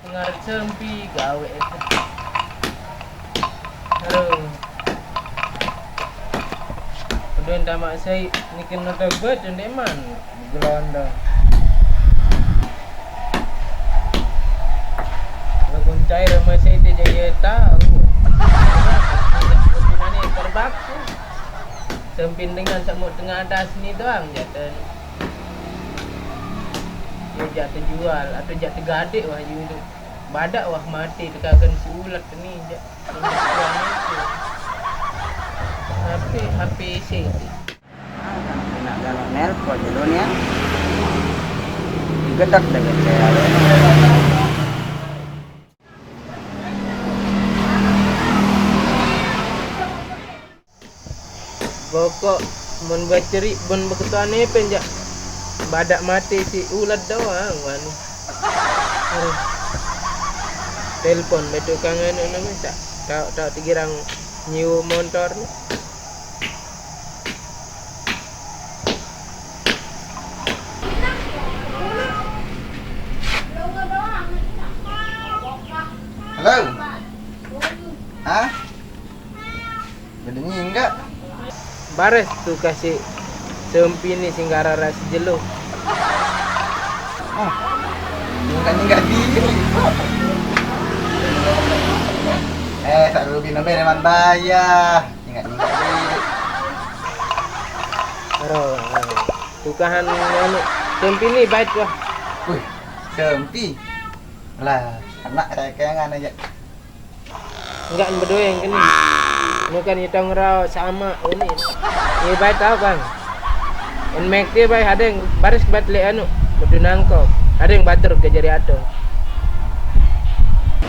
pengaruh sempi gawe itu. Aduh. Udah ndak mak saya ni kena tebet ndek man gelondong. Lagun cair sama saya dia jadi tahu. Mana terbaku. Sempin dengan semut tengah atas ni doang jatuh. Dia jatuh jual atau jatuh gadik wah itu. Badak wah mati tekakan si ulat ni jak. HP sih. Nak kalau nelpon dulu nih ya. Digedak dengan saya. Pokok mun baceri mun beketuane penjak badak mati si ulat doang wan. Telepon betul kangen nama tak tigirang nyiu motor ni. Halo. Hah? Bedanya enggak? Bares tu kasih sempi ni singgara ras jelo. Oh. Enggak di. Tak rugi nabe dengan bayar. Enggak di. Aro. Tukahan anu sempi ni baik wah. Wih, sempi. Lah, anak saya kayangan aja. Enggak berdua yang kini. Bukan hitong raw sama ini. Ini baik tahu bang. En mek dia baik ada yang baris bat le anu bedu nangkop. Ada yang batur ke jari ato.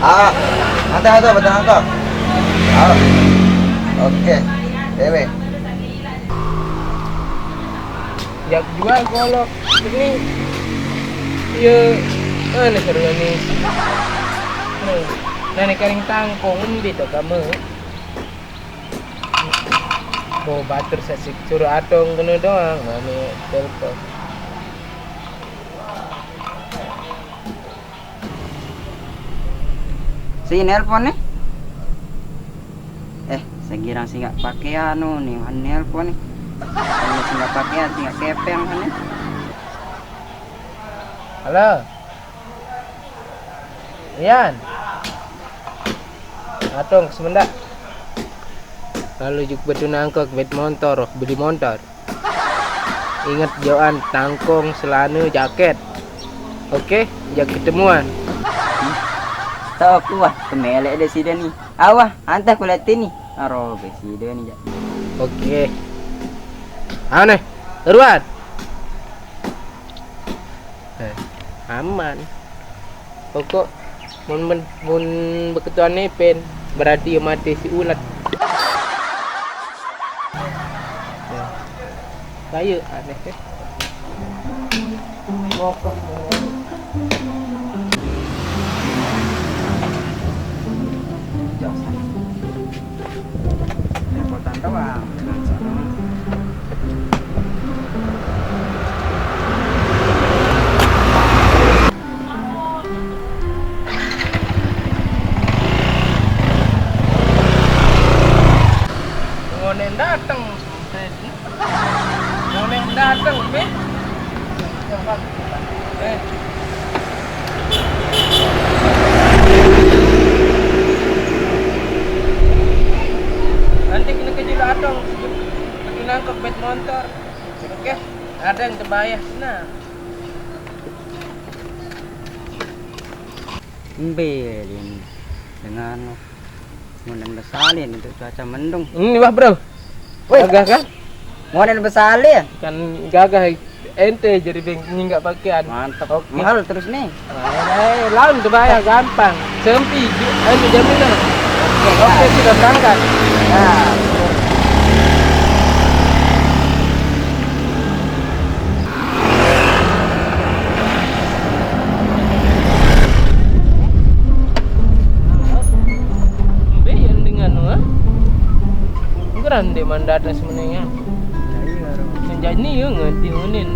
Ada betul nangkop. Oke. Dewe. Jak jual golok ini. Iya, anu seru ni. Nah, kering tangkong di tu kamu. Mau batur sasik suruh atong kena doang, mana telepon. Si nelpon nih. Saya kira sih nggak pakai anu nih, nelpon nih. Ini sih nggak pakai, sih nggak kepeng kan nih. Halo. Ian. Atong sebentar. Kalau juk betul nangkok bet motor, beli motor. Ingat jauhan tangkong, selana, jaket. Oke, jak ketemuan. Tahu aku wah, kemelek deh si Dani. Awah, hantar aku lihat ini. Aro, si Dani ya. Oke. Aneh, Ruat. Aman. Pokok mun beketuan pen berarti mati si ulat. Kayu aneh teh. Mokok. Repotan doang. Ngonen datang. Ngonen datang, Be. Nanti kena kejil atong. Lagi nangkep bet motor. Oke, ada yang terbayar. Nah. Bel ini dengan model besalin untuk cuaca mendung. Ini wah, Bro. Gagah kan? Model besalin. Kan gagah ente jadi enggak pakaian. Mantap. Oke. Mahal terus nih. Laun terbayar gampang. Sempi, anu jaminan. Oke, sudah berangkat. Nah. Grande mandata sebenarnya. Senjata ni yang ngetiunin.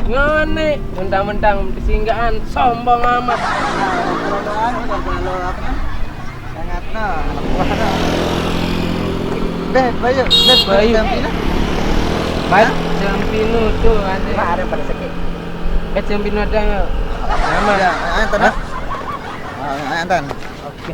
Ngene, mentang-mentang disinggahan sombong amat. Mudah-mudahan udah kalau apa kan? Sangat anak buah nah. Bayu, Bayu. Campina. Baik, Campino tuh ada. Ada pada sakit. Campino ada nama. Ya, antan. Hah? Antan. Oke.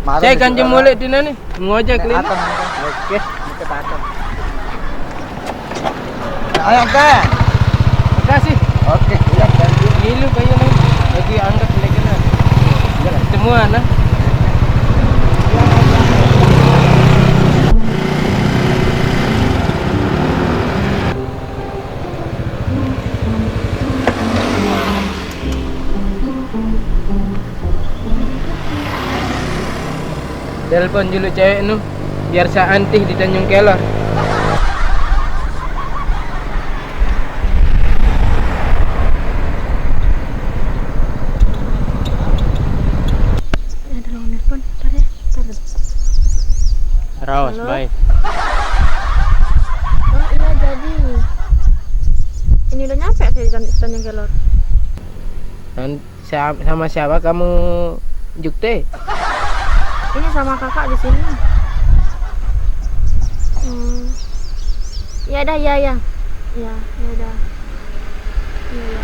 Malam Saya itu ganjeng ada- mulai di nani ngojek lini. Atom. Oke, kita atom. Ayo, Kak. Makasih. Oke, ya. Gilu kayak nih. Lagi angkat lagi nah. Semua nah. Telepon dulu cewek nu biar saya antih di Tanjung Kelor. Ada orang nelpon, ntar ya, ntar dulu. Raos Halo? baik. Oh iya jadi. Ini udah nyampe saya di Tanjung Kelor. Dan sama siapa kamu jukte? Ini sama kakak di sini. Ya dah, ya ya. Ya, ya udah. Iya ya.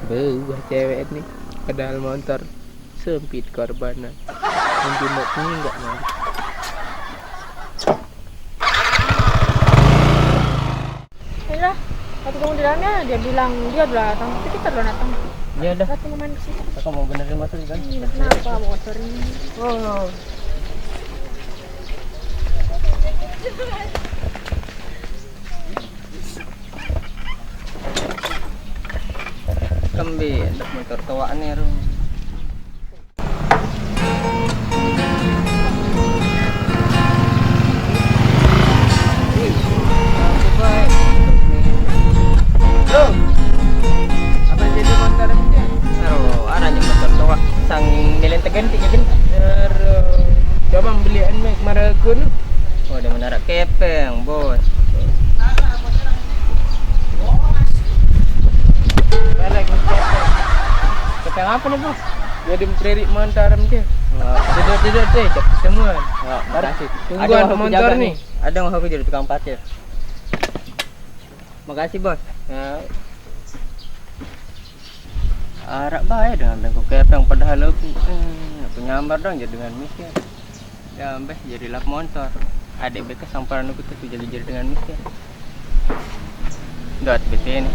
Buah cewek nih pedal motor sempit korbanan. Menjemuk ini enggak mau. Udah, waktu kamu di dalamnya dia bilang dia udah datang, tapi kita belum datang. Ya udah, Kita mau main ke situ. aku mau benerin motor kan. Ini kenapa motor ini? Oh. Kembe, motor tua nih, Rum. Loh. Apa jadi motor aja? Aduh, arahnya motor tua. Sang nilai teganti ya kan? Coba belian mek marakun. Oh, dia mendarat kepeng, bos. Balik Ketang apa nih bos? Jadi mencari montaram dia. Tidak deh, ketemuan. Makasih. Tungguan Ada mau aku motor jaga nih. Ada yang mau aku jadi tukang parkir. Makasih, bos. Nah, Arak baik dengan bengkok kepeng padahal aku nyambar dong jadi dengan mikir. Ya ambeh jadi lap motor. Adik beka samparan aku tuh jadi dengan mikir. Dot bete ini.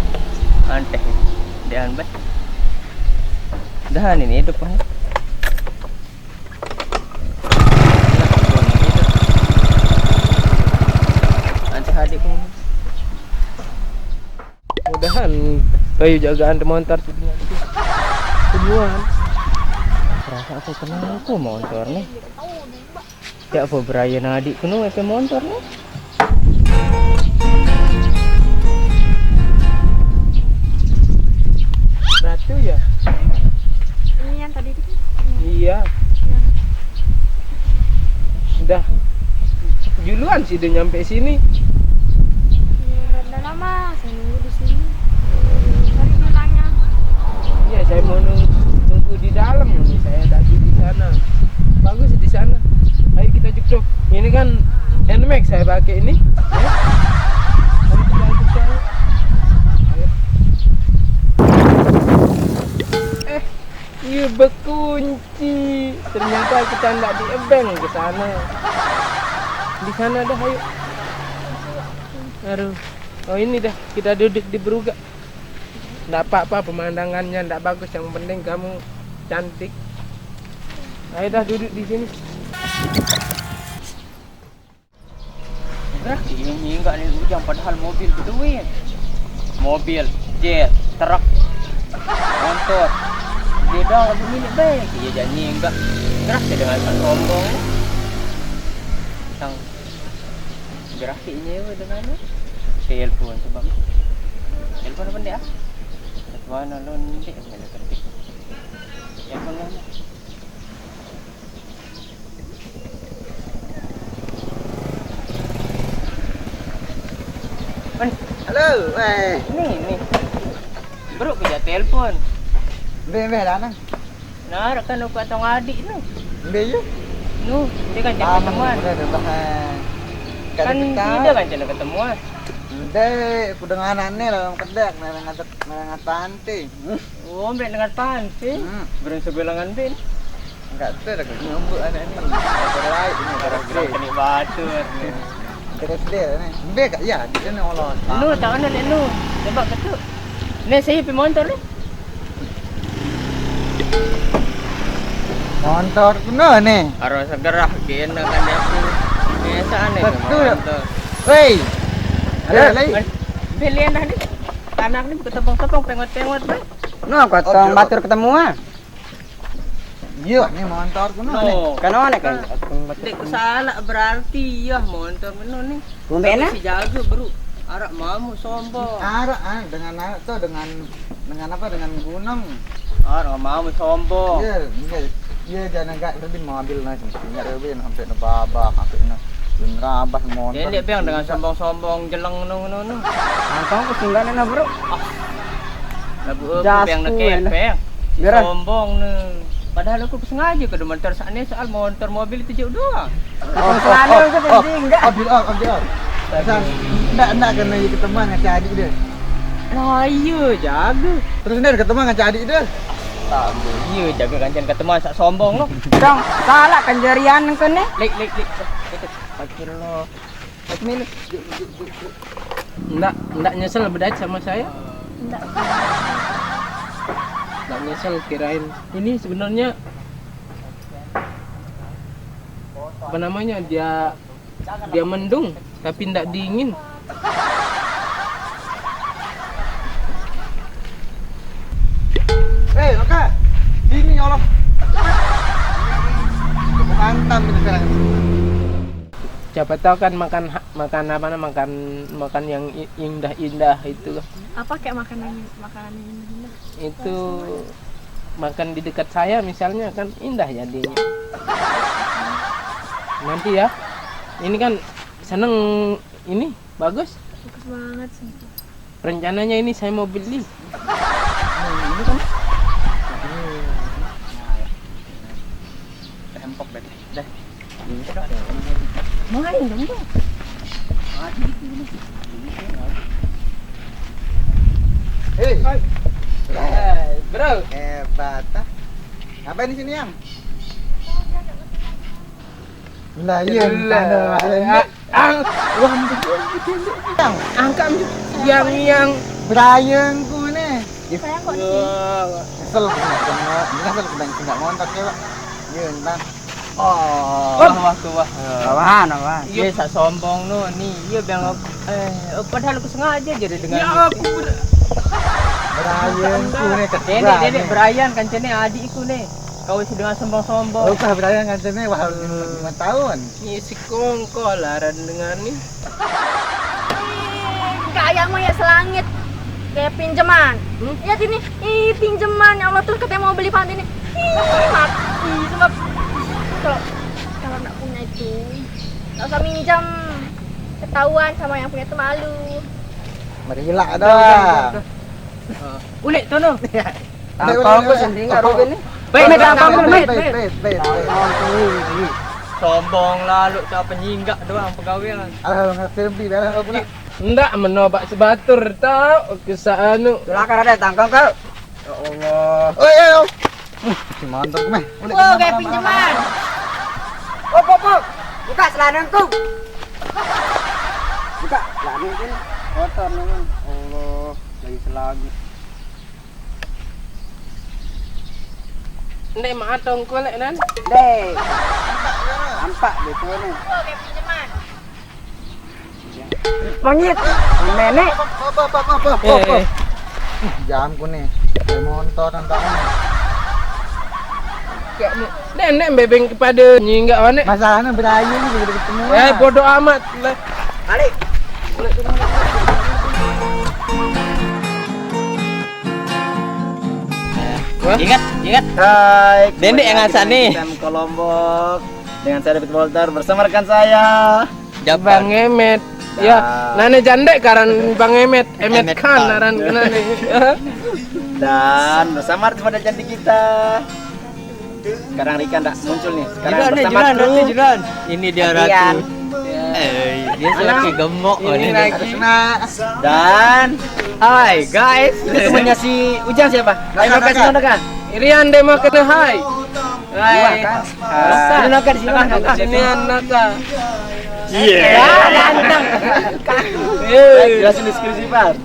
Anteh. Dia ambeh. Dah ini depan. Anteh adik pun. mudahan kayu jagaan motor dengan itu. Temuan. Rasa aku kenal aku motor nih. Ya apa Brian adik kuno EP motor nih. Ratu ya? Ini yang tadi itu. Iya. Udah duluan sih udah nyampe sini. Udah lama saya nunggu di sini. Tadi bilangnya. Iya, saya mau nunggu di dalam nih. Saya tadi di sana. Bagus di sana. Ayo kita cuk. Ini kan NMAX saya pakai ini. Ya. Ayo kita cuk. Ayo. Iya berkunci. Ternyata kita nggak di ebeng ke sana. Di sana dah ayo. Aduh. Oh ini dah kita duduk di Beruga. Nggak apa-apa pemandangannya nggak bagus, yang penting kamu cantik. Ayo dah duduk di sini. Nah, ini enggak nih ujang padahal mobil gituin. Mobil, jet, truk, motor. Dia dah lebih milik baik. Iya janji enggak. Terus dia dengan sombong. Sang grafiknya dengan telepon sebab. Telepon apa dia? Mana londe mana ketik. Telepon mana? Halo, Nih. Bro, kerja telepon. be danang. Nah, kan aku atong adik nu. Be yuk. Nu, dia kan jangan ketemuan. Udah ada bahan. Kan dia kan jangan ketemuan. Udah, aku dengan anaknya dalam kedak, merang pantai. Oh, ambil dengan pantai. Berang sebelangan bin. Enggak tahu dah nyambut anak ni. Terlaik ini Berang terus. kena batur. Terus dia ni. Be kat ya, dia ni Allah. Nu, tak mana nu. Sebab ketuk. Ni saya pergi motor ni. Motor kuno ni. Harus segerah kena kan dia aku. Biasa ni Betul. motor. Wei. Ada lagi. Belian dah ni. Anak ni ketepung-tepung tengok-tengok baik. No, kotong batur ketemu ah. Ya, ni motor kuno ni. No. Kan mana kan? Dek salah berarti ya motor benar ni. Kumbena? Si jaga bro. Arak mamu sombong. Arak dengan arak tu dengan apa dengan gunung. Arak mamu sombong. Ya jangan agak lebih mobil lah enggak lebih sampai na babak sampai na rabas motor. Dia lihat bang dengan sombong-sombong jeleng nu. Angkong ketinggalan na bro. Lagu Jas bang nak ku, kepeng. Merah. Sombong ni. Padahal aku sengaja ke motor saat ni soal motor mobil itu jauh dua. Ketemu selana ke penting enggak? Abdul. Enggak kena ketemuan dengan cik adik dia. Nah, iya jaga. Terus ni ketemuan dengan cik adik dia. Tak boleh. Iya jaga kancan ketemuan sak sombong lo. Dong, salah kan jarian ke ni? Lek. Astagfirullah. Bismillah. Enggak nyesel berdait sama saya. Enggak. Enggak nyesel kirain. Ini sebenarnya apa namanya? Dia mendung tapi enggak dingin. Oka. Dingin ya Allah. Mantap ini sekarang. Siapa tahu kan makan apa namanya makan yang indah itu Apa kayak makanan yang indah? itu makan di dekat saya misalnya kan indah jadinya. Nanti ya. Ini kan seneng ini bagus. Bagus banget sih. Rencananya ini saya mau beli. Ini kan. Tempok dah. Dah. Main dong bro. Hei. Bro. Hebat ah. Ngapain di sini, Yang? Lah iya, Wah, Yang angkat yang Brian ku ni. Saya kok di sini. Kesel kena montok ke, Pak. Ya, entah. Wah. Awan. Iya sak sombong nu ni. Iya bang padahal aku sengaja jadi dengan. Brian ku ni Dedek Brian kancane adikku ni. Kau isi dengan sombong-sombong. Oh, kah Brian kan ni wah 5 tahun. ini si kongko laran dengan ini. Kayakmu ya selangit. Kayak pinjaman. Lihat ini. Ih, pinjaman. Ya Allah tuh katanya mau beli pantai ini. Ih, mati. Sebab kalau nggak punya itu nggak usah minjam. Ketahuan sama yang punya itu malu. Merilak dah. Ulik tu nu. Angkong ku sendiri enggak rugi ni. Baik, Baik. Sombong lalu tak penyinggak doang pegawai. Alhamdulillah serbi dah aku nak. Ndak menobak sebatur tau kesanu. Silakan ada tangkong kau. Ya Allah. Oi. Si mantap meh. Oh, kayak pinjaman. Op. Buka selanangku. Buka selanangku. Kotor memang. Allah, lagi selagi. Ndek mak atong kolek nan. Deh. Nampak gitu ni. Oh, kayak pinjaman. Monyet. Nenek. Apa. Jam ku ni. Motor nanti. Nek bebeng kepada nyinggak wanek. Masalahnya Brian ni bila ketemu. Bodoh amat lah. Balik. Ingat. Hai. Dendek yang ngasah ni. Ke Lombok dengan saya David Walter bersama rekan saya. Bang Emet. Ya, nane jandek karan Bang Emet Khan naran nane. Dan bersama pada janji kita. Sekarang Rika ndak muncul nih. Sekarang bersama kru. Ini dia Rian. Ratu. Dia lagi gemuk Ini lagi. Dan hai guys. Temannya si Ujang siapa? Terima kasih Naka. Irian demo kena hai. Hai. Sini Naka di sini Naka. Sini Naka. Iya. Ganteng. Jelasin deskripsi Pak.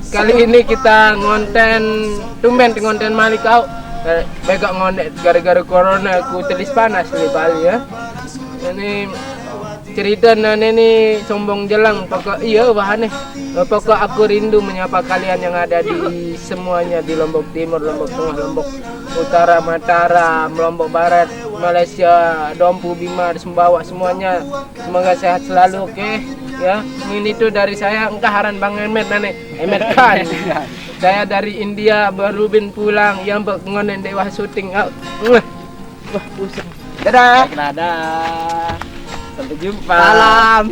Kali ini kita ngonten Malik kau. Begak ngontek gara-gara corona aku telis panas di Bali ya. Ini cerita ini sombong jelang pokok iya bahannya. Pokok aku rindu menyapa kalian yang ada di semuanya di Lombok Timur, Lombok Tengah, Lombok Utara, Mataram, Lombok Barat, Malaysia, Dompu, Bima, Sumbawa semuanya. Semoga sehat selalu, oke? Ya, ini tuh dari saya engkaharan Bang Emet Khan. Saya dari India baru pulang yang mengonen dewa syuting out. Wah, pusing. Dadah. Sampai jumpa. Salam.